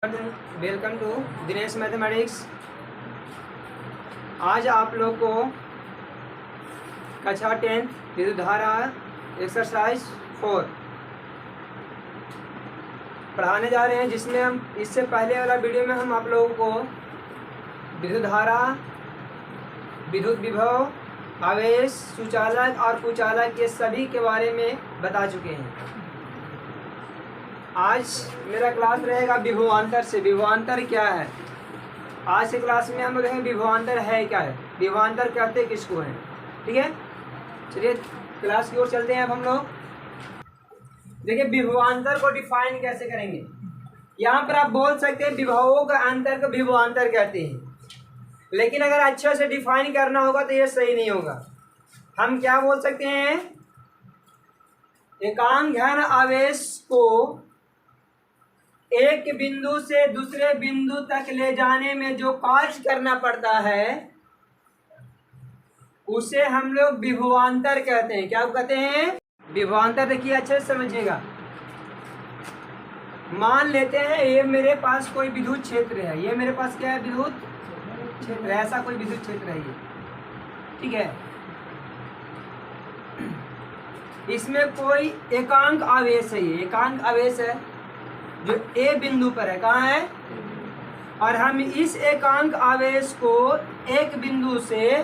Welcome to Dinesh mathematics. आज आप लोग को कक्षा 10 विद्युत धारा एक्सरसाइज 4 पढ़ाने जा रहे हैं, जिसमें हम इससे पहले वाला वीडियो में हम आप लोगों को विद्युत धारा, विद्युत विभव, आवेश, सुचालक और कुचालक के सभी के बारे में बता चुके हैं। आज मेरा क्लास रहेगा विभवांतर से। विभवांतर क्या है? आज के क्लास में हम देखेंगे विभवांतर है क्या है, विभवांतर कहते किसको हैं। ठीक है, चलिए क्लास की ओर चलते हैं अब हम लोग। देखिए विभवांतर को डिफाइन कैसे करेंगे। यहाँ पर आप बोल सकते हैं विभवों का अंतर को विभवांतर कहते हैं, लेकिन अगर अच्छे से डिफाइन करना होगा तो ये सही नहीं होगा। हम क्या बोल सकते हैं, एकांक घन आवेश को एक बिंदु से दूसरे बिंदु तक ले जाने में जो कार्य करना पड़ता है उसे हम लोग विभवांतर कहते हैं। क्या कहते हैं? विभवांतर। देखिए अच्छे से समझिएगा। मान लेते हैं ये मेरे पास कोई विद्युत क्षेत्र है, ये मेरे पास क्या है, विद्युत क्षेत्र। ऐसा कोई विद्युत क्षेत्र है ये, ठीक है। इसमें कोई एकांक आवेश है, ये एकांक आवेश है जो ए बिंदु पर है। कहाँ है? और हम इस एकांक आवेश को एक बिंदु से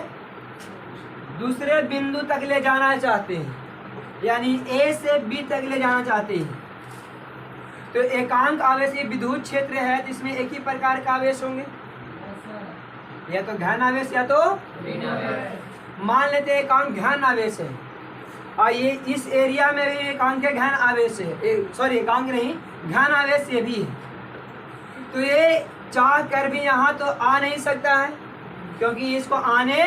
दूसरे बिंदु तक ले जाना चाहते हैं, यानी ए से बी तक ले जाना चाहते हैं। तो एकांक आवेश ये विद्युत क्षेत्र है, तो इसमें एक ही प्रकार का आवेश होंगे, या तो घन आवेश या तो ऋण आवेश। मान लेते हैं एकांक घन आवेश है और ये इस एरिया में भी एकांक घन आवेश है, सॉरी एकांक नहीं, घन आवेश ये भी है। तो ये चाह कर भी यहाँ तो आ नहीं सकता है, क्योंकि इसको आने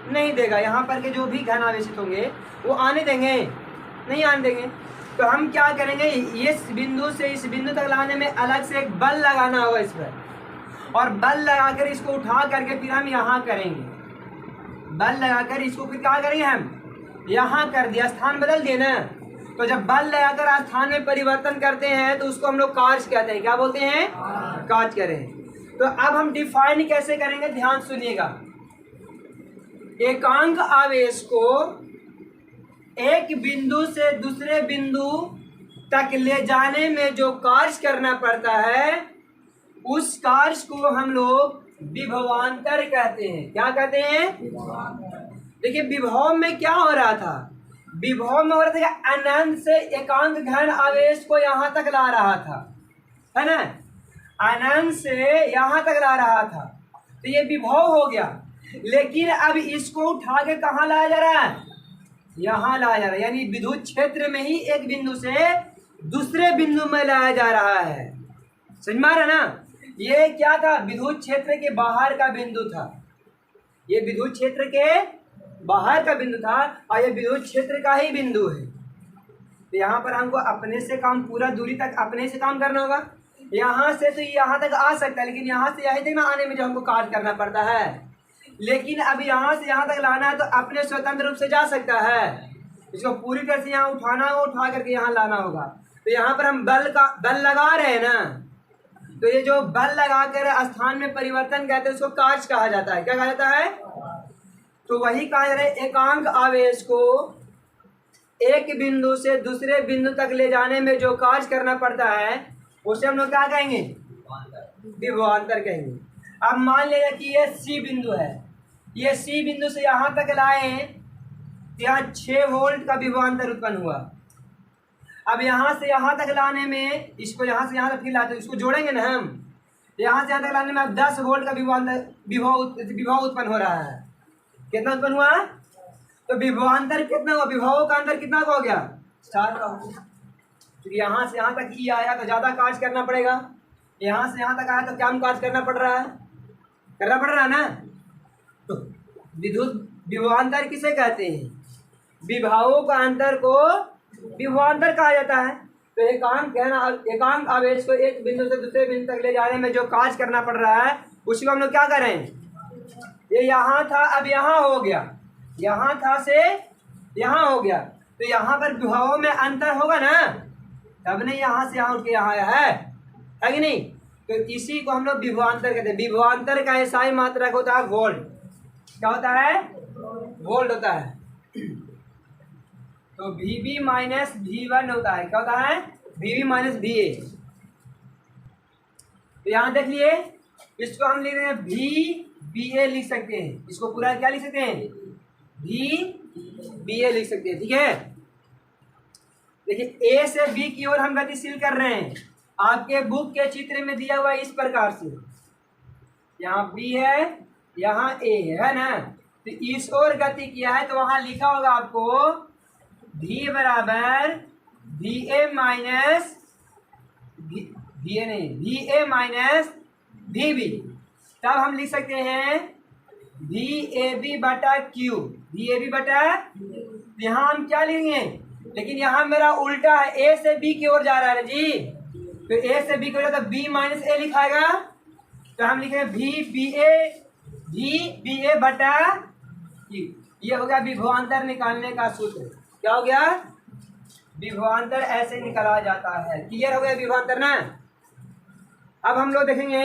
नहीं देगा। यहाँ पर के जो भी घन आवेशित होंगे वो आने देंगे? नहीं आने देंगे। तो हम क्या करेंगे, इस बिंदु से इस बिंदु तक लाने में अलग से एक बल लगाना होगा इस पर, और बल लगाकर इसको उठा करके फिर हम यहाँ करेंगे। बल लगाकर इसको फिर क्या करेंगे, हम यहाँ कर दिया, स्थान बदल दिए ना। तो जब बल लगाकर स्थान में परिवर्तन करते हैं तो उसको हम लोग कार्य कहते हैं। क्या बोलते हैं? कार्य करें। तो अब हम डिफाइन कैसे करेंगे, ध्यान सुनिएगा। एकांक आवेश को एक बिंदु से दूसरे बिंदु तक ले जाने में जो कार्य करना पड़ता है उस कार्य को हम लोग विभवांतर कहते हैं। क्या कहते हैं? देखिए विभव में क्या हो रहा था, विभव में हो रहा था कि अनंत से एकांक घन आवेश को यहाँ तक ला रहा था, है ना। अनंत से यहाँ तक ला रहा था, तो ये विभव हो गया। लेकिन अब इसको उठा के कहाँ लाया जा रहा है? यहाँ लाया जा रहा है, यानी विद्युत क्षेत्र में ही एक बिंदु से दूसरे बिंदु में लाया जा रहा है। समझ में आ रहा ना। ये क्या था, विद्युत क्षेत्र के बाहर का बिंदु था, ये विद्युत क्षेत्र के बाहर का बिंदु था और ये विद्युत क्षेत्र का ही बिंदु है। तो यहाँ पर हमको अपने से काम, पूरा दूरी तक अपने से काम करना होगा। यहाँ से तो यहाँ तक आ सकता है, लेकिन यहाँ से यहीं तक ना आने में जो हमको कार्य करना पड़ता है। लेकिन अब यहाँ से यहाँ तक लाना है तो अपने स्वतंत्र रूप से जा सकता है, इसको पूरी तरह से यहाँ उठाना होगा, उठा करके यहाँ लाना होगा। तो यहाँ पर हम बल लगा रहे हैं ना, तो ये जो बल लगाकर स्थान में परिवर्तन कहते हैं उसको कार्य कहा जाता है। क्या कहा जाता है? तो वही कहा जा रहा है, एकांक आवेश को एक बिंदु से दूसरे बिंदु तक ले जाने में जो कार्य करना पड़ता है उसे हम लोग क्या कहेंगे, विभवांतर कहेंगे। अब मान लिया कि ये सी बिंदु है, ये सी बिंदु से यहाँ तक लाए तो यहाँ 6 वोल्ट का विभवांतर उत्पन्न हुआ। अब यहाँ से यहाँ तक लाने में, इसको यहाँ से यहाँ तक लाते, इसको जोड़ेंगे ना हम, यहाँ से यहाँ तक लाने में अब 10 वोल्ट का विभव उत्पन्न हो रहा है। कितना उत्पन्न हुआ? तो विभवांतर कितना हुआ, विभवों का अंतर कितना का हो गया, 4 का हो गया। क्योंकि यहाँ से यहाँ तक ई आया तो ज़्यादा कार्य करना पड़ेगा, यहाँ से यहाँ तक आया तो कम कार्य करना पड़ रहा है, करना पड़ रहा है ना। तो विद्युत विभवांतर किसे कहते हैं? विभवों का अंतर को विभवांतर कहा जाता है। तो एकांक आवेश को एक बिंदु से दूसरे बिंदु तक ले जाने में जो कार्य करना पड़ रहा है उसी को हम लोग क्या करें, ये यहाँ था अब यहाँ हो गया, यहाँ था से यहाँ हो गया, तो यहाँ पर विभवों में अंतर होगा ना, तब नहीं यहाँ से यहाँ उठ के यहाँ आया है कि नहीं। तो इसी को हम लोग विभवांतर कहते हैं। विभवांतर का एसआई मात्रक होता है वोल्ट। क्या होता है? वोल्ट होता है। तो VB माइनस V1 होता है। क्या होता है? VB minus VA। तो यहां देख लिए, इसको हम लिख रहे हैं VBA लिख सकते हैं। इसको पूरा क्या लिख सकते हैं? VBA लिख सकते हैं। ठीक है, देखिए A से B की ओर हम गतिशील कर रहे हैं। आपके बुक के चित्र में दिया हुआ इस प्रकार से, यहाँ B है, यहाँ A है ना। तो इस ओर गति किया है, तो वहां लिखा होगा आपको V बराबर VA माइनस VA नहीं, VA माइनस VB। तब हम लिख सकते हैं VAB बटा Q। VAB बटा, यहाँ हम क्या लेंगे, लेकिन यहाँ मेरा उल्टा है, A से B की ओर जा रहा है जी। तो A से B की ओर, तो B माइनस A लिखाएगा। तो हम लिखेंगे VBA बटा Q। ये हो गया विभवांतर निकालने का सूत्र। क्या हो गया? विभवांतर ऐसे निकाला जाता है। क्लियर हो गया विभवांतर ना। अब हम लोग देखेंगे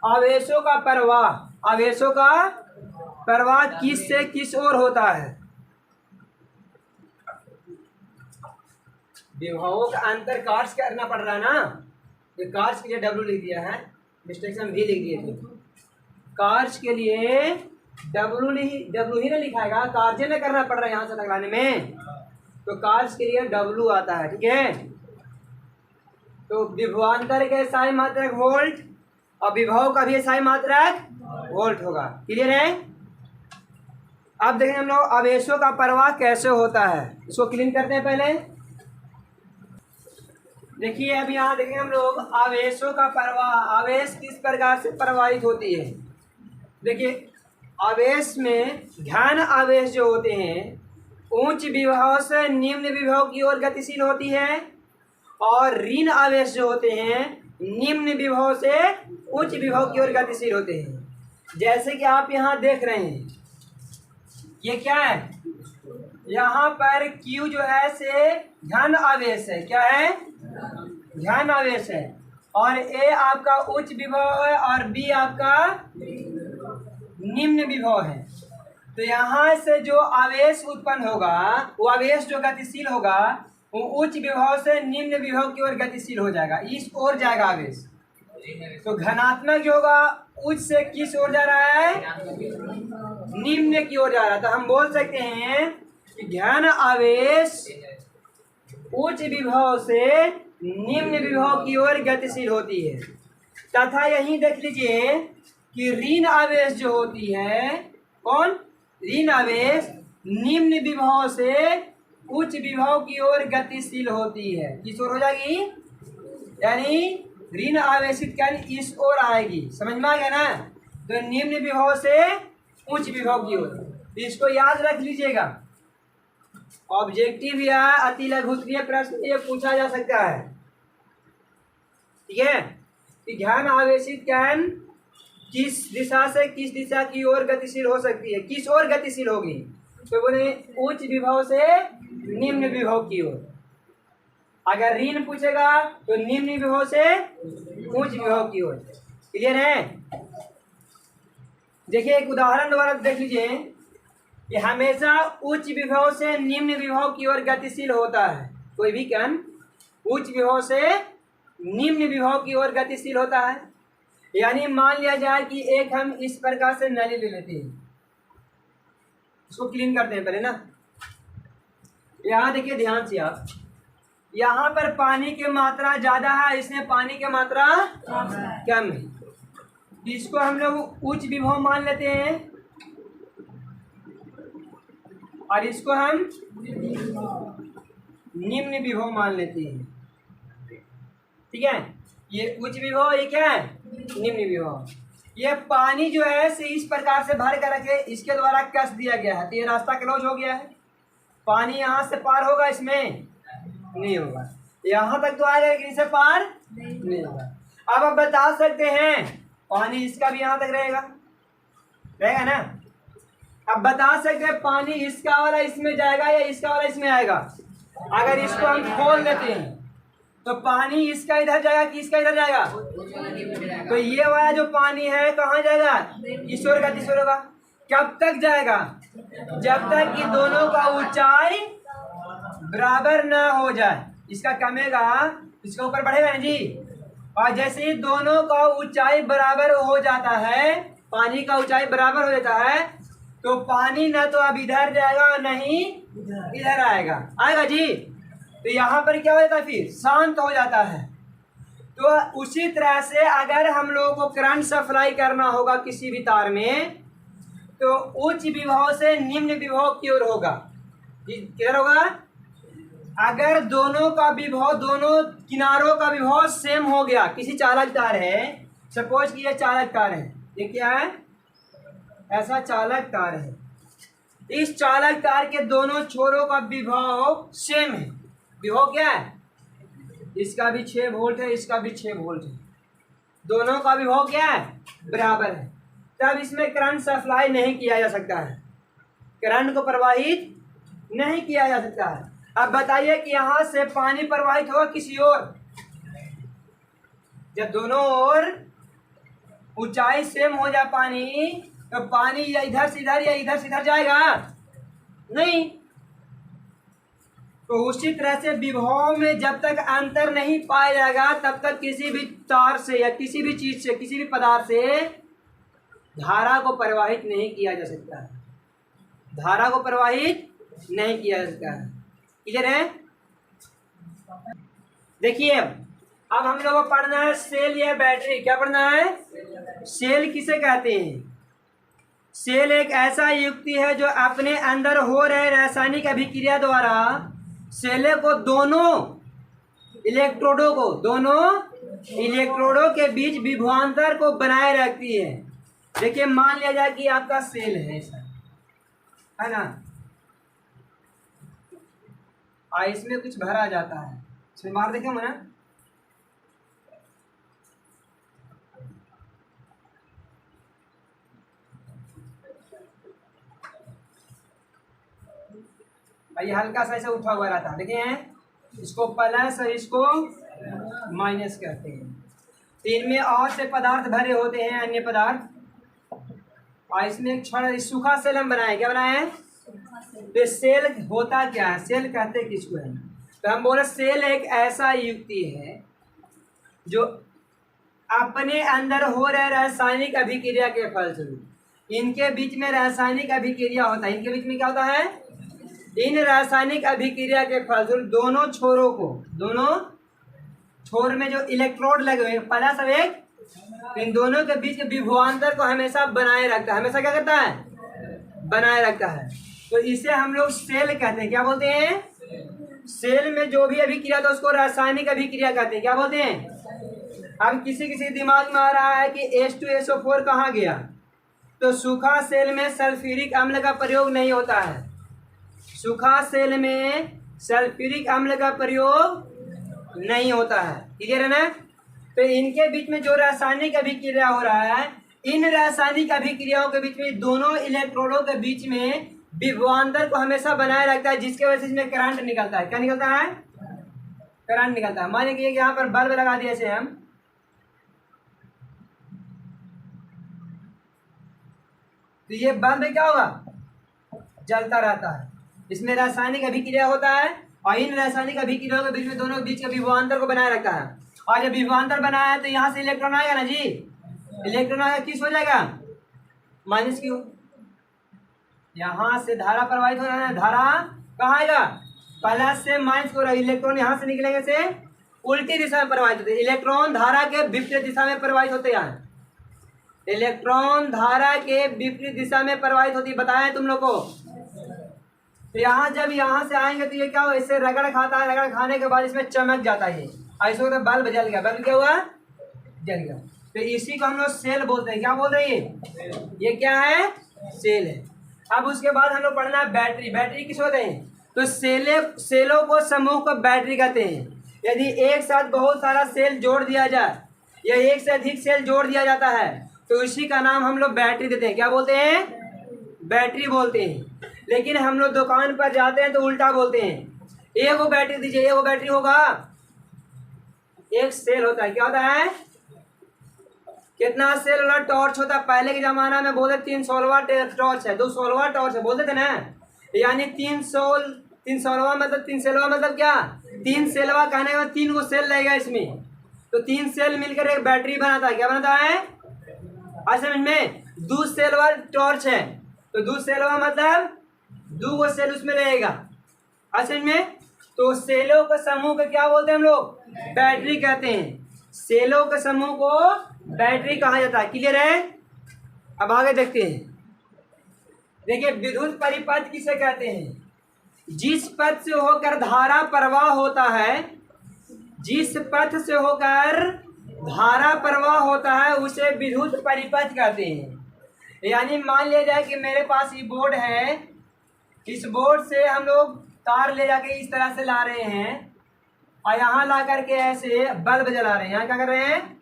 आवेशों का प्रवाह। आवेशों का प्रवाह किस से किस ओर होता है? विभवों का अंतर कार्य करना पड़ रहा है ना। तो कार्य के लिए W लिख दिया है, मिस्टेक से हम V लिख दिए थे। कार्य के लिए W ही ना लिखाएगा, कार्य न करना पड़ रहा है यहाँ से लगाने में। तो कार्य के लिए W आता है। ठीक है, तो विभवांतर के एसआई मात्रक वोल्ट और विभव का भी एसआई मात्रक वोल्ट होगा। क्लियर है? अब देखेंगे हम लोग आवेशों का प्रवाह कैसे होता है। इसको क्लीन करते हैं पहले। देखिए अब यहाँ देखेंगे हम लोग आवेशों का प्रवाह। आवेश किस प्रकार से प्रवाहित होती है। देखिए आवेश में घन आवेश जो होते हैं उच्च विभव से निम्न विभव की ओर गतिशील होती है, और ऋण आवेश जो होते हैं निम्न विभव से उच्च विभव की ओर गतिशील होते हैं। जैसे कि आप यहाँ देख रहे हैं, ये क्या है, यहाँ पर Q जो है से घन आवेश है। क्या है? घन आवेश है। और A आपका उच्च विभव है और B आपका निम्न विभव है। तो यहाँ से जो आवेश उत्पन्न होगा, वो आवेश जो गतिशील होगा वो उच्च विभव से निम्न विभव की ओर गतिशील हो जाएगा, इस ओर जाएगा आवेश। तो धनात्मक जो होगा उच्च से किस ओर जा रहा है? निम्न की ओर जा रहा है। तो हम बोल सकते हैं कि घन आवेश उच्च विभव से निम्न विभव की ओर गतिशील होती है। तथा यहीं देख लीजिए कि ऋण आवेश जो होती है, कौन? ऋण आवेश निम्न विभव से उच्च विभव की ओर गतिशील होती है। किस ओर हो जाएगी? यानी ऋण आवेशित यानी इस ओर आएगी। समझ में आ गया ना। तो निम्न विभव से उच्च विभव की ओर, इसको याद रख लीजिएगा। ऑब्जेक्टिव या अति लघुत्तरीय प्रश्न ये पूछा जा सकता है। ठीक है, कि घन आवेशित कण किस दिशा से किस दिशा की ओर गतिशील हो सकती है, किस ओर गतिशील होगी? तो बोले उच्च विभव से निम्न विभव की ओर। अगर ऋण पूछेगा तो निम्न विभव से उच्च विभव की ओर। क्लियर है? देखिए एक उदाहरण द्वारा देख लीजिए कि हमेशा उच्च विभव से निम्न विभव की ओर गतिशील होता है। कोई भी कण उच्च विभव से निम्न विभव की ओर गतिशील होता है। यानी मान लिया जाए कि एक हम इस प्रकार से नली ले लेते हैं, इसको क्लीन करते हैं पहले ना। यहाँ देखिए ध्यान से आप, यहाँ पर पानी की मात्रा ज्यादा है, इसमें पानी की मात्रा कम है। इसको हम लोग उच्च विभव मान लेते हैं और इसको हम निम्न विभव मान लेते हैं। ठीक है, ये उच्च विभव, ये क्या है? निम्न विभव। ये पानी जो है से इस प्रकार से भर कर रखे, इसके द्वारा कस दिया गया है, तो ये रास्ता क्लोज हो गया है। पानी यहाँ से पार होगा, इसमें नहीं होगा। यहाँ तक तो आएगा लेकिन इससे पार नहीं होगा। अब आप बता सकते हैं पानी इसका भी यहाँ तक रहेगा ना। अब बता सकते हैं पानी इसका वाला इसमें जाएगा या इसका वाला इसमें आएगा। अगर इसको हम खोल देते हैं तो पानी इसका इधर जाएगा कि इसका इधर जाएगा? तो ये वाला जो पानी है कहाँ जाएगा? इस ओर का इस ओर का। कब तक जाएगा? जब तक कि दोनों का ऊंचाई बराबर ना हो जाए। इसका कमेगा, इसके ऊपर बढ़ेगा ना जी। और जैसे ही दोनों का ऊंचाई बराबर हो जाता है, पानी का ऊंचाई बराबर हो जाता है, तो पानी ना तो अब इधर जाएगा नहीं इधर आएगा जी। तो यहाँ पर क्या हो जाता है? फिर शांत हो जाता है। तो उसी तरह से अगर हम लोगों को करंट सप्लाई करना होगा किसी भी तार में, तो उच्च विभव से निम्न विभव की ओर होगा। किधर होगा? अगर दोनों का विभव, दोनों किनारों का विभव सेम हो गया, किसी चालक तार है, सपोज कि ये चालक तार है, ये क्या है? ऐसा चालक तार है। इस चालक तार के दोनों छोरों का विभव सेम है। विभव क्या है? इसका भी 6 वोल्ट है, इसका भी 6 वोल्ट है। दोनों का विभव क्या है? बराबर है। तब इसमें करंट सप्लाई नहीं किया जा सकता है, करंट को प्रवाहित नहीं किया जा सकता है। अब बताइए कि यहां से पानी प्रवाहित होगा किसी ओर? जब दोनों ओर ऊंचाई सेम हो जाए पानी, तो पानी या इधर से इधर या इधर से इधर जाएगा नहीं। तो उसी तरह से विभव में जब तक अंतर नहीं पाया जाएगा, तब तक किसी भी तार से या किसी भी चीज से, किसी भी पदार्थ से धारा को प्रवाहित नहीं किया जा सकता है। धारा को प्रवाहित नहीं किया जा सकता है। क्लियर है? देखिए, अब हम लोग को पढ़ना है सेल या बैटरी। क्या पढ़ना है? सेल किसे कहते हैं? सेल एक ऐसा युक्ति है जो अपने अंदर हो रहे रासायनिक अभिक्रिया द्वारा सेले को दोनों इलेक्ट्रोडों के बीच विभवांतर को बनाए रखती है। देखिए, मान लिया जाए कि आपका सेल है सर, है ना, और इसमें कुछ भरा जाता है, इसमें मार देखे मना, ये हल्का सा ऐसा उठा हुआ रहता है, देखिए इसको प्लस और इसको माइनस करते हैं। तो इनमें और से पदार्थ भरे होते हैं, अन्य पदार्थ, और इसमें एक छोटा सूखा सेल हम बनाए। क्या बनाए हैं? तो सेल होता क्या है? सेल कहते किसको है? तो हम बोले सेल एक ऐसा युक्ति है जो अपने अंदर हो रहे रासायनिक अभिक्रिया के फलस्वरूप इनके बीच में रासायनिक अभिक्रिया होता है। इनके बीच में क्या होता है? इन रासायनिक अभिक्रिया के फलस्वरूप दोनों छोरों को, दोनों छोर में जो इलेक्ट्रोड लगे हुए प्लस और एक, इन दोनों के बीच के विभवांतर को हमेशा बनाए रखता है। हमेशा क्या करता है? बनाए रखता है। तो इसे हम लोग सेल कहते हैं। क्या बोलते हैं? सेल में जो भी अभिक्रिया था उसको रासायनिक अभिक्रिया कहते हैं। क्या बोलते हैं? अब किसी दिमाग में आ रहा है कि H2SO4 कहाँ गया? तो सूखा सेल में सल्फ्यूरिक अम्ल का प्रयोग नहीं होता है। सूखा सेल में सल्फ्यूरिक अम्ल का प्रयोग नहीं होता है। क्लियर है ना? तो इनके बीच में जो रासायनिक अभिक्रिया हो रहा है, इन रासायनिक अभिक्रियाओं के बीच में दोनों इलेक्ट्रोडों के बीच में विभवांतर को हमेशा बनाए रखता है, जिसके वजह से इसमें करंट निकलता है। क्या निकलता है? करंट निकलता है। मान लीजिए कि यहाँ पर बल्ब लगा दिए ऐसे हम, तो ये बल्ब क्या होगा? जलता रहता है। इसमें रासायनिक अभिक्रिया होता है और इन रासायनिक अभिक्रियाओं के बीच में दोनों के बीच के विभवांतर को बनाए रखता है। और जब विभवांतर बनाया है तो यहाँ से इलेक्ट्रॉन आएगा ना जी, इलेक्ट्रॉन आएगा, किस हो जाएगा? Minus Q. यहाँ से धारा प्रवाहित हो रहा है, धारा कहाँ आएगा? प्लस से माइनस को, इलेक्ट्रॉन यहाँ से निकलेंगे से उल्टी दिशा में प्रवाहित होते हैं। इलेक्ट्रॉन धारा के विपरीत दिशा में प्रवाहित होते हैं। इलेक्ट्रॉन धारा के विपरीत दिशा में प्रवाहित होती है, बताया तुम लोग को। तो यहाँ जब यहाँ से आएंगे तो ये क्या हो, इससे रगड़ खाता है, रगड़ खाने के बाद इसमें चमक जाता है। ऐसे होता है बल्ब जल गया, बल्ब क्या हुआ? जल गया। तो इसी को हम लोग सेल बोलते हैं। क्या बोल रहे हैं? ये क्या है? सेल है। अब उसके बाद हम लोग पढ़ना है बैटरी। बैटरी किस होते हैं? तो सेलों को समूह को बैटरी कहते हैं। यदि एक साथ बहुत सारा सेल जोड़ दिया जाए या एक से अधिक सेल जोड़ दिया जाता है तो इसी का नाम हम लोग बैटरी देते हैं। क्या बोलते हैं? बैटरी बोलते हैं। लेकिन हम लोग दुकान पर जाते हैं तो उल्टा बोलते हैं, एगो बैटरी दीजिए, एगो बैटरी होगा? एक सेल होता है। क्या होता है? कितना सेल वाला टॉर्च होता है? पहले के जमाना में बोलते 316वां टॉर्च है, 216वां टॉर्च है बोलते थे ना। यानी 316वां मतलब 3 सेलवा मतलब क्या? 3 सेलवा कहने का 3 को सेल लगेगा इसमें, तो 3 सेल मिलकर एक बैटरी बनाता है। क्या बनाता है? समझ में? 2 सेलवा टॉर्च है तो 2 सेलवा मतलब 2 को सेल उसमें रहेगा। समझ में? तो सेलों के समूह को क्या बोलते हैं हम लोग? बैटरी कहते हैं। सेलों के समूह को बैटरी कहा जाता है। क्लियर है? अब आगे देखते हैं। देखिए विद्युत परिपथ किसे कहते हैं? जिस पथ से होकर धारा प्रवाह होता है, जिस पथ से होकर धारा प्रवाह होता है उसे विद्युत परिपथ कहते हैं। यानी मान लिया जाए कि मेरे पास ये बोर्ड है, इस बोर्ड से हम लोग तार ले जाके इस तरह से ला रहे हैं और यहाँ ला करके ऐसे बल्ब जला रहे हैं। यहाँ क्या कर रहे हैं?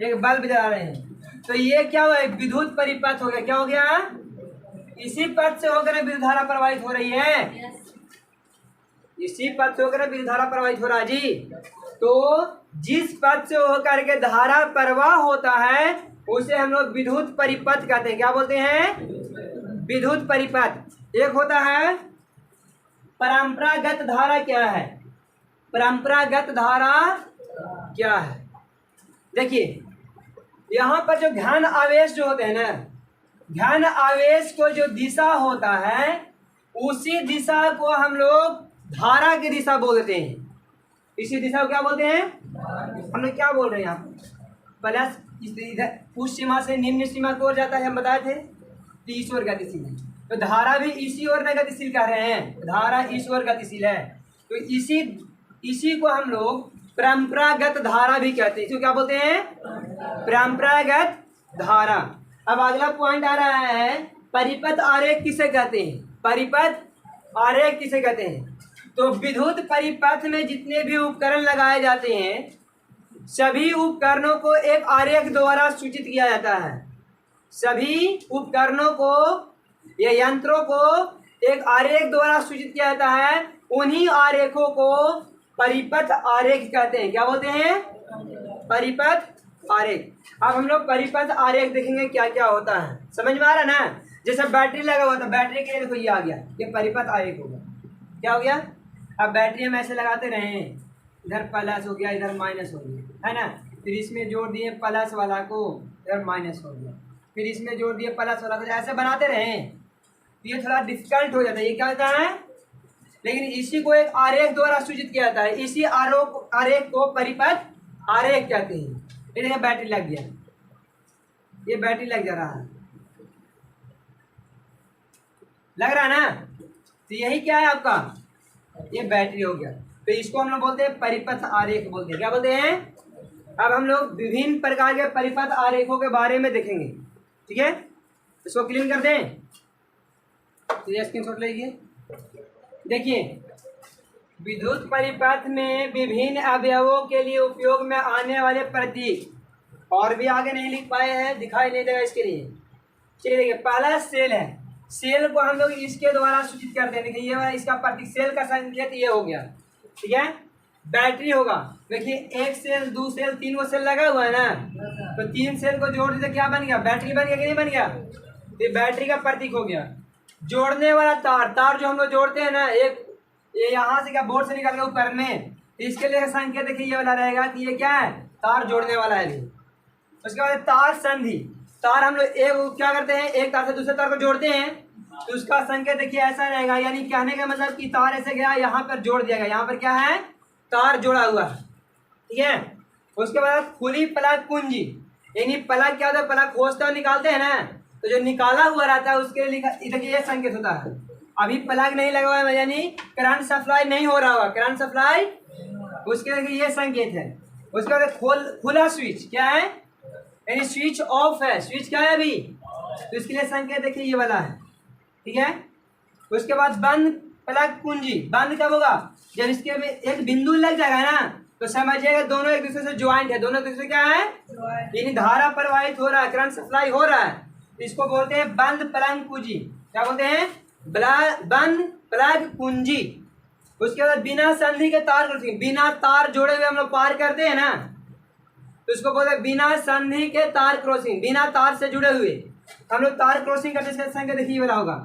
एक बल्ब जला रहे हैं। तो ये क्या हुआ? विद्युत परिपथ हो गया। क्या हो गया? इसी पथ से होकर विद्युत धारा प्रवाहित हो रही है। इसी पथ से होकर विद्युत धारा प्रवाहित हो रहा है जी। तो जिस पथ से होकर के धारा प्रवाह होता है उसे हम लोग विद्युत परिपथ कहते हैं। क्या बोलते हैं? विद्युत परिपथ। एक होता है परंपरागत धारा। क्या है परंपरागत धारा? क्या है? देखिए यहाँ पर जो घन आवेश जो होते हैं ना, घन आवेश को जो दिशा होता है उसी दिशा को हम लोग धारा की दिशा बोलते हैं। इसी दिशा को क्या बोलते हैं? हम लोग क्या बोल रहे हैं यहाँ? प्लस इधर उस सीमा से निम्न सीमा की ओर जाता है, हम बताए थे, तो इस ओर गतिशील है। तो धारा भी इसी ओर में गतिशील कह रहे हैं। धारा इस ओर गतिशील है तो इसी को हम लोग परंपरागत धारा भी कहते हैं। इसको क्या बोलते हैं? परंपरागत धारा। अब अगला पॉइंट आ रहा है, परिपथ आरेख किसे कहते हैं? परिपथ आरेख किसे कहते हैं? तो विद्युत परिपथ में जितने भी उपकरण लगाए जाते हैं सभी उपकरणों को एक आरेख द्वारा सूचित किया जाता है। सभी उपकरणों को या यंत्रों को एक आरेख द्वारा सूचित किया जाता है। उन्हीं आरेखों को परिपथ आरेख कहते हैं। क्या बोलते हैं? परिपथ आरेख। अब हम लोग परिपथ आरेख देखेंगे क्या क्या होता है। समझ में आ रहा है ना? जैसे बैटरी लगा हुआ था, बैटरी के लिए देखो ये आ गया, ये परिपथ आरेख होगा। क्या हो गया? अब बैटरी हम ऐसे लगाते रहे, इधर प्लस हो गया, इधर माइनस हो गया, है ना। फिर इसमें जोड़ दिए प्लस वाला को, इधर माइनस हो गया, फिर इसमें जोड़ दिए प्लस वाला को, ऐसे बनाते रहे तो ये थोड़ा डिफिकल्ट हो जाता है। ये क्या होता है? लेकिन इसी को एक आरेख द्वारा सूचित किया जाता है। इसी आरेख को परिपथ आरेख कहते हैं। ये देखिए बैटरी लग गया, ये बैटरी लग जा रहा है, लग रहा है ना। तो यही क्या है आपका? ये बैटरी हो गया। तो इसको हम लोग बोलते हैं परिपथ आरेख बोलते हैं। क्या बोलते हैं? अब हम लोग विभिन्न प्रकार के परिपथ आरेखों के बारे में देखेंगे। ठीक है, इसको क्लीन कर दें। तो ये स्क्रीनशॉट लीजिए। देखिए विद्युत परिपथ में विभिन्न अवयवों के लिए उपयोग में आने वाले प्रतीक, और भी आगे नहीं लिख पाए हैं, दिखाई नहीं देगा इसके लिए। चलिए देखिए, पहला सेल है। सेल को हम लोग इसके द्वारा सूचित करते हैं। देखिए ये वाला इसका प्रतीक, सेल का संकेत ये हो गया। ठीक है, बैटरी होगा। देखिए एक सेल, दो सेल, 3 को सेल लगा हुआ है ना, तो 3 सेल को जोड़ दीजिए, क्या बन गया? बैटरी बन गया कि नहीं बन गया? ये बैटरी का प्रतीक हो गया। जोड़ने वाला तार, तार जो हम लोग जोड़ते हैं ना, एक ये यहाँ से क्या बोर्ड से निकल गया ऊपर में, इसके लिए संकेत देखिए ये वाला रहेगा कि ये क्या है? तार जोड़ने वाला है। उसके बाद तार संधि, तार हम लोग एक क्या करते हैं, एक तार से दूसरे तार को जोड़ते हैं, तो उसका संकेत देखिए ऐसा रहेगा। यानी कहने का मतलब कि तार ऐसे गया, यहाँ पर जोड़ दिया गया, यहाँ पर क्या है? तार जोड़ा हुआ है। ठीक है, उसके बाद खुली प्लग कुंजी, यानी प्लग क्या होता है? प्लग खोजते और निकालते हैं ना, तो जो निकाला हुआ रहता है उसके लिए लिखा, देखिए ये संकेत होता है। अभी प्लग नहीं लगा हुआ है, यानी करंट सप्लाई नहीं हो रहा होगा, करंट सप्लाई, उसके लिए ये संकेत है। उसके बाद खुला स्विच क्या है? यानी स्विच ऑफ है, स्विच क्या है अभी, तो इसके लिए संकेत देखिए ये वाला है। ठीक है, उसके बाद बंद प्लग कुंजी, बंद कब होगा? जब इसके में एक बिंदु लग जाएगा ना, तो समझिएगा दोनों एक दूसरे से ज्वाइंट है, दोनों एक दूसरे क्या है? यानी धारा प्रवाहित हो रहा है, करंट सप्लाई हो रहा है, इसको बोलते हैं बंद प्लग कुंजी। क्या बोलते हैं? बंद प्लग कुंजी। उसके बाद बिना संधि के तार क्रॉसिंग, बिना तार जोड़े हुए हम लोग पार करते हैं ना, तो उसको बोलते हैं बिना संधि के तार क्रॉसिंग, बिना तार से जुड़े हुए हम लोग तार क्रॉसिंग करते हैं। संख्या देखिए वाला होगा,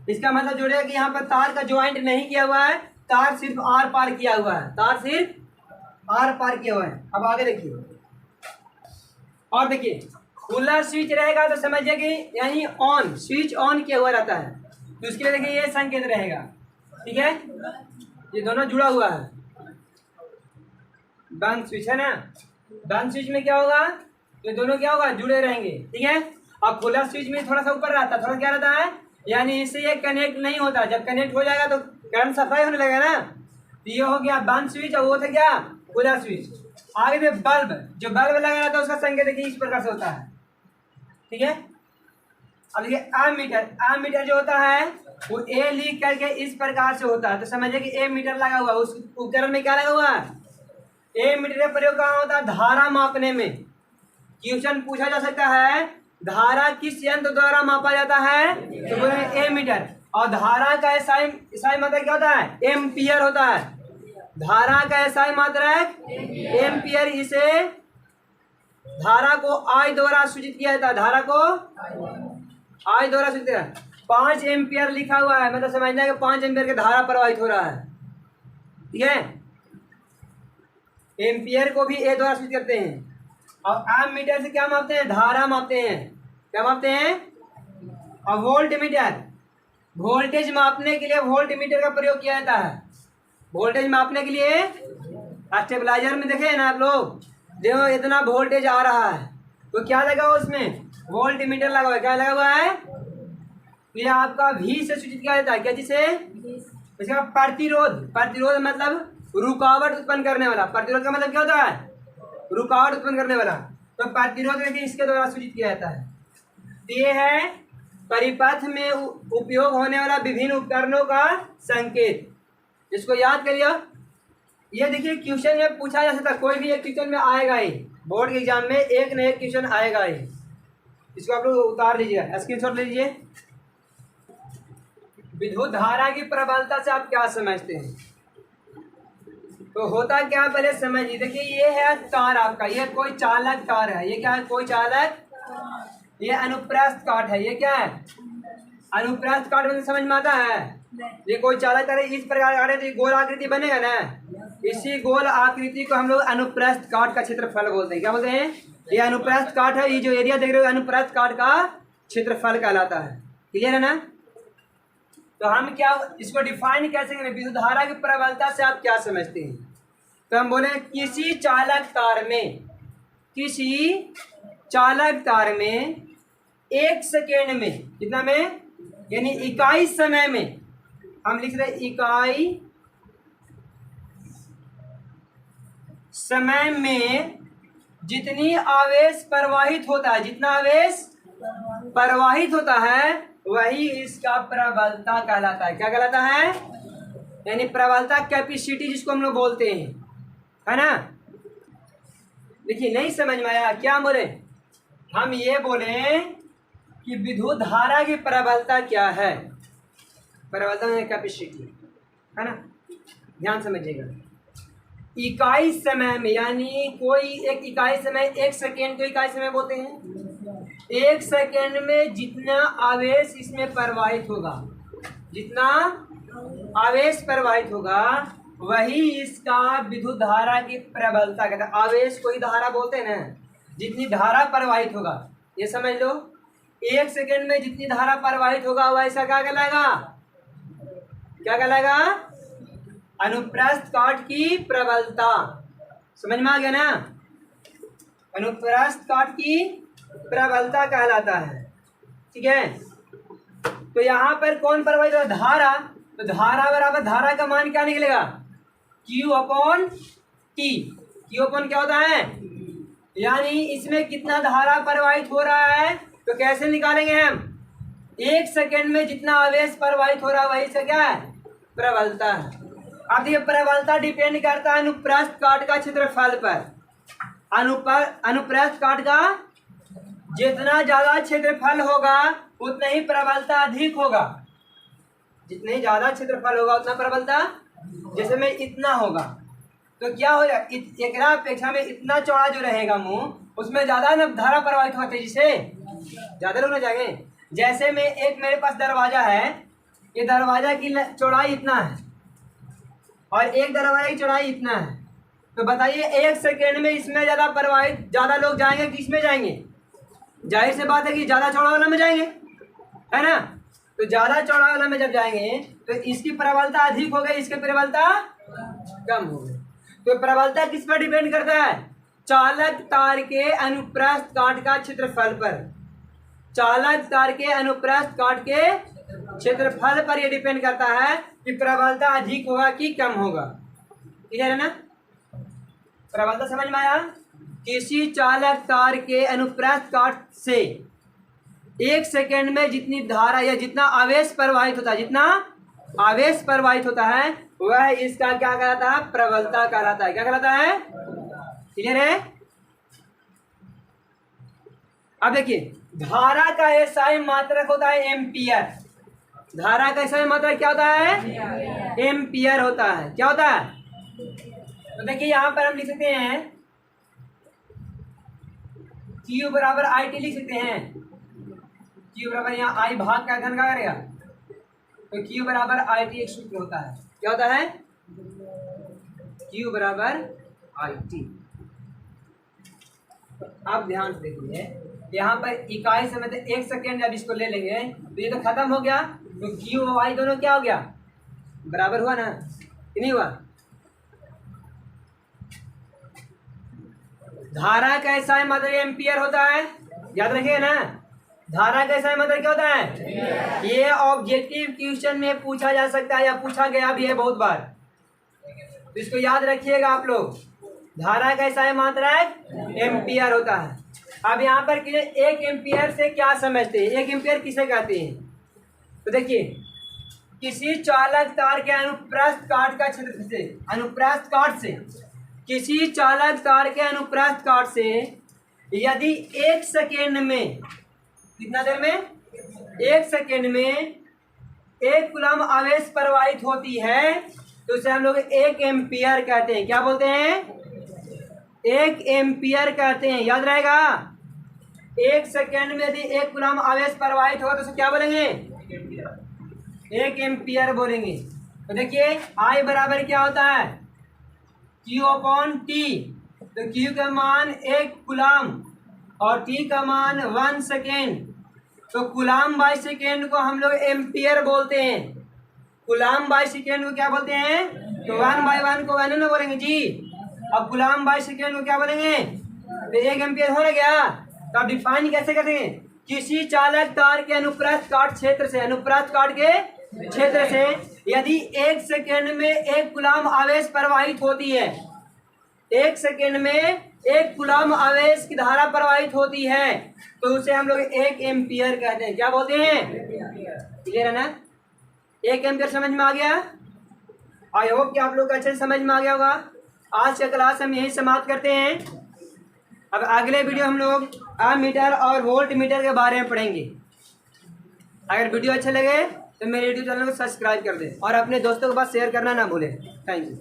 इसका मतलब जोड़ेगा कि यहाँ पर तार का ज्वाइंट नहीं किया हुआ है, तार सिर्फ आर पार किया हुआ है, तार सिर्फ आर पार किया हुआ है। अब आगे देखिए, और देखिए खुला स्विच रहेगा तो समझिए कि यानी ऑन, स्विच ऑन किया हुआ रहता है, तो उसके लिए देखिए ये संकेत रहेगा, ठीक है, ये दोनों जुड़ा हुआ है। बंद स्विच है ना, बंद स्विच में क्या होगा, ये दोनों क्या होगा, जुड़े रहेंगे, ठीक है। और खुला स्विच में थोड़ा सा ऊपर रहता है, थोड़ा क्या रहता है, यानी इससे ये कनेक्ट नहीं होता, जब कनेक्ट हो जाएगा तो करंट सप्लाई होने लगेगा ना, तो ये हो गया बंद स्विच और वो था क्या, खुला स्विच। आगे में बल्ब, जो बल्ब लगा रहता है उसका संकेत देखिए इस प्रकार से होता है, ठीक है। अब देखिए एमीटर, एमीटर जो होता है वो ए लिख करके इस प्रकार से होता है, तो समझिए कि ए मीटर लगा हुआ है, उस उपकरण में क्या लगा हुआ है, ए मीटर का प्रयोग कहाँ होता है, धारा मापने में। क्वेश्चन पूछा जा सकता है धारा किस यंत्र द्वारा मापा जाता है, तो बोले ए मीटर, और धारा का एसआई मात्रक क्या होता है, एम्पियर होता है, धारा का एसआई मात्रक एम्पियर। इसे धारा को आई द्वारा सूचित किया जाता है, धारा को आई द्वारा सूचित किया, 5 एम्पियर लिखा हुआ है, मतलब समझना है कि 5 एम्पियर की धारा प्रवाहित हो रहा है, ठीक है। एम्पियर को भी ए द्वारा सूचित करते हैं। और एम मीटर से क्या मापते हैं, धारा मापते हैं, क्या मापते हैं, और वोल्ट मीटर, वोल्टेज मापने के लिए वोल्ट मीटर का प्रयोग किया जाता है। वोल्टेज मापने के लिए स्टेबलाइजर में देखे ना आप लोग, देखो इतना वोल्टेज आ रहा है तो क्या लगा हुआ उसमें, वोल्ट मीटर लगा हुआ है, क्या लगा हुआ है, तो ये आपका V से सूचित किया जाता है, क्या जिसे, इसका प्रतिरोध, प्रतिरोध मतलब रुकावट उत्पन्न करने वाला, प्रतिरोध का मतलब क्या होता है, रुकावट उत्पन्न करने वाला, तो प्रतिरोध देखिए इसके द्वारा सूचित किया जाता है। तो ये है परिपथ में उपयोग होने वाला विभिन्न उपकरणों का संकेत, इसको याद करिए। ये देखिए क्वेश्चन में पूछा जा सकता है, कोई भी एक क्वेश्चन में आएगा ही, बोर्ड के एग्जाम में एक न एक क्वेश्चन आएगा ही, इसको आप लोग उतार लीजिए, स्क्रीनशॉट ले लीजिए। विद्युत धारा की प्रबलता से आप क्या समझते हैं, तो होता क्या पहले समझिए। देखिए ये है तार आपका, ये कोई चालक तार है, ये क्या है, कोई चालक, ये अनुप्रस्थ काट है, ये क्या है, अनुप्रस्थ काट मतलब समझ में आता है, ये कोई चालक तार है, इस प्रकार काटे तो गोल आकृति बनेगा ना, इसी गोल आकृति को हम लोग अनुप्रस्थ काट का क्षेत्रफल बोलते हैं, क्या बोलते हैं, ये अनुप्रस्थ काट है, ये जो एरिया देख रहे हो अनुप्रस्थ काट का क्षेत्रफल कहलाता है, क्लियर है ना। तो हम क्या इसको डिफाइन कैसे करें, विद्युत धारा की प्रबलता से आप क्या समझते हैं, तो हम बोले किसी चालक तार में, किसी चालक तार में 1 सेकेंड में, कितना में, यानी इकाई समय में, हम लिख रहे इकाई समय में जितनी आवेश प्रवाहित होता है, जितना आवेश प्रवाहित होता है वही इसका प्रबलता कहलाता है, क्या कहलाता है, यानी प्रबलता कैपेसिटी जिसको हम लोग बोलते हैं, है ना। देखिए नहीं समझ में आया, क्या बोले, हम ये बोले कि विद्युत धारा की प्रबलता क्या है, प्रबलता कैपेसिटी, है ना, ध्यान समझिएगा। इकाई समय में, यानी कोई एक इकाई समय, 1 सेकेंड को इकाई समय बोलते हैं, 1 सेकेंड में जितना आवेश इसमें प्रवाहित होगा, जितना आवेश प्रवाहित होगा वही इसका विद्युत धारा की प्रबलता कहता है। आवेश को ही धारा बोलते हैं ना, जितनी धारा प्रवाहित होगा, ये समझ लो 1 सेकेंड में जितनी धारा प्रवाहित होगा वैसा क्या कहलाएगा, क्या कहलाएगा, अनुप्रस्थ काट की प्रबलता, समझ में आ गया ना, अनुप्रस्थ काट की प्रबलता कहलाता है, ठीक है। तो यहाँ पर कौन प्रवाहित हो, धारा, तो धारा बराबर धारा का मान क्या निकलेगा, Q upon T, Q upon क्या होता है, यानी इसमें कितना धारा प्रवाहित हो रहा है, तो कैसे निकालेंगे हम, 1 सेकेंड में जितना आवेश प्रवाहित हो रहा है वही से क्या है, प्रबलता है। अब ये प्रबलता डिपेंड करता है अनुप्रस्थ काट का क्षेत्रफल पर, अनुप्रस्थ काट का जितना ज्यादा क्षेत्रफल होगा उतना ही प्रबलता अधिक होगा, जितने ज्यादा क्षेत्रफल होगा उतना प्रबलता जैसे में इतना होगा तो क्या हो जाए, एकरा अपेक्षा में इतना चौड़ा जो रहेगा मुंह, उसमें ज़्यादा ना धारा प्रवाहित होगा तेजी से, ज़्यादा लोग ना जाएंगे। जैसे में एक मेरे पास दरवाजा है, ये दरवाजा की चौड़ाई इतना है और एक दरवाजा की चौड़ाई इतना है, तो बताइए 1 सेकेंड में इसमें ज़्यादा प्रवाहित, ज़्यादा लोग जाएंगे कि इसमें जाएंगे? जाहिर सी बात है कि ज़्यादा चौड़ा वाला में जाएंगे, है ना। तो ज़्यादा चौड़ा वाला में जब जाएंगे तो इसकी प्रबलता अधिक हो गई, इसकी प्रबलता कम हो गई। तो प्रबलता किस पर डिपेंड करता है? चालक तार के अनुप्रस्थ काट का क्षेत्रफल पर, चालक तार के अनुप्रस्थ काट के क्षेत्रफल पर यह डिपेंड करता है कि प्रबलता अधिक होगा कि कम होगा। क्लियर है ना? प्रबलता समझ में आया? किसी चालक तार के अनुप्रस्थ काट से 1 सेकेंड में जितनी धारा या जितना आवेश प्रवाहित होता है, जितना आवेश प्रवाहित होता है वह इसका क्या कहलाता है? प्रबलता कहलाता है। क्या कहलाता है? क्लियर है? अब देखिए, धारा का एसआई मात्रक होता है एम्पियर। धारा का एसआई मात्रक क्या होता है? एम्पियर होता है। क्या होता है? तो देखिए यहां पर हम लिख सकते हैं Q बराबर आई टी लिख सकते हैं। Q बराबर यहाँ आई भाग का घन का करेगा तो Q बराबर आई टी एक सूत्र होता है। क्या होता है? Q बराबर आई टी। आप ध्यान से देखिए, यहाँ पर इकाई समय तो 1 सेकेंड जब इसको ले लेंगे तो ये तो खत्म हो गया, तो Q और I दोनों क्या हो गया? बराबर हुआ ना कि नहीं हुआ? धारा का एसआई मात्रक एम्पियर होता है, याद रखिए ना। धारा का एसआई मात्रक क्या होता है? ये ऑब्जेक्टिव क्वेश्चन में पूछा जा सकता है या पूछा गया भी है बहुत बार, तो इसको याद रखिएगा आप लोग। धारा का एसआई मात्रक एम्पियर होता है। अब यहाँ पर 1 एम्पियर से क्या समझते हैं? 1 एम्पियर किसे कहते हैं? तो देखिए, किसी चालक तार के अनुप्रस्थ काट का क्षेत्र से, अनुप्रस्थ काट से, किसी चालक तार के अनुप्रस्थ काट से यदि 1 सेकेंड में, कितना देर में? 1 सेकेंड में 1 कूलम आवेश प्रवाहित होती है तो उसे हम लोग 1 एम्पियर कहते हैं। क्या बोलते हैं? 1 एम्पियर कहते हैं। याद रहेगा, 1 सेकेंड में यदि 1 कूलम आवेश प्रवाहित होगा तो उसे क्या बोलेंगे? 1 एम्पियर बोलेंगे। तो देखिए आई बराबर क्या होता है? Q upon T. तो Q का मान 1 कूलम और T का मान 1 सेकेंड। तो कूलम बाई सेकेंड को हम लोग एम्पियर बोलते हैं। कूलम बाई सेकेंड को क्या बोलते हैं? तो 1/1 को 1 ना बोलेंगे जी। अब कूलम बाई सेकेंड को क्या बोलेंगे? तो 1 एम्पियर हो गया। तो आप डिफाइन कैसे करेंगे? किसी चालक तार के अनुप्रस्थ काट क्षेत्र से, अनुप्रस्थ काट के क्षेत्र से यदि 1 सेकेंड में 1 कूलम आवेश प्रवाहित होती है, 1 सेकेंड में 1 कूलम आवेश की धारा प्रवाहित होती है तो उसे हम लोग 1 एम्पियर कहते हैं। क्या बोलते हैं? क्लियर है ना? 1 एम्पियर समझ में आ गया? आई होप कि आप लोग अच्छे से समझ में आ गया होगा। आज का क्लास हम यही समाप्त करते हैं। अब अगले वीडियो हम लोग एमीटर और वोल्ट मीटर के बारे में पढ़ेंगे। अगर वीडियो अच्छे लगे तो मेरे यूट्यूब चैनल को सब्सक्राइब कर दें और अपने दोस्तों के पास शेयर करना ना भूलें। Thank you.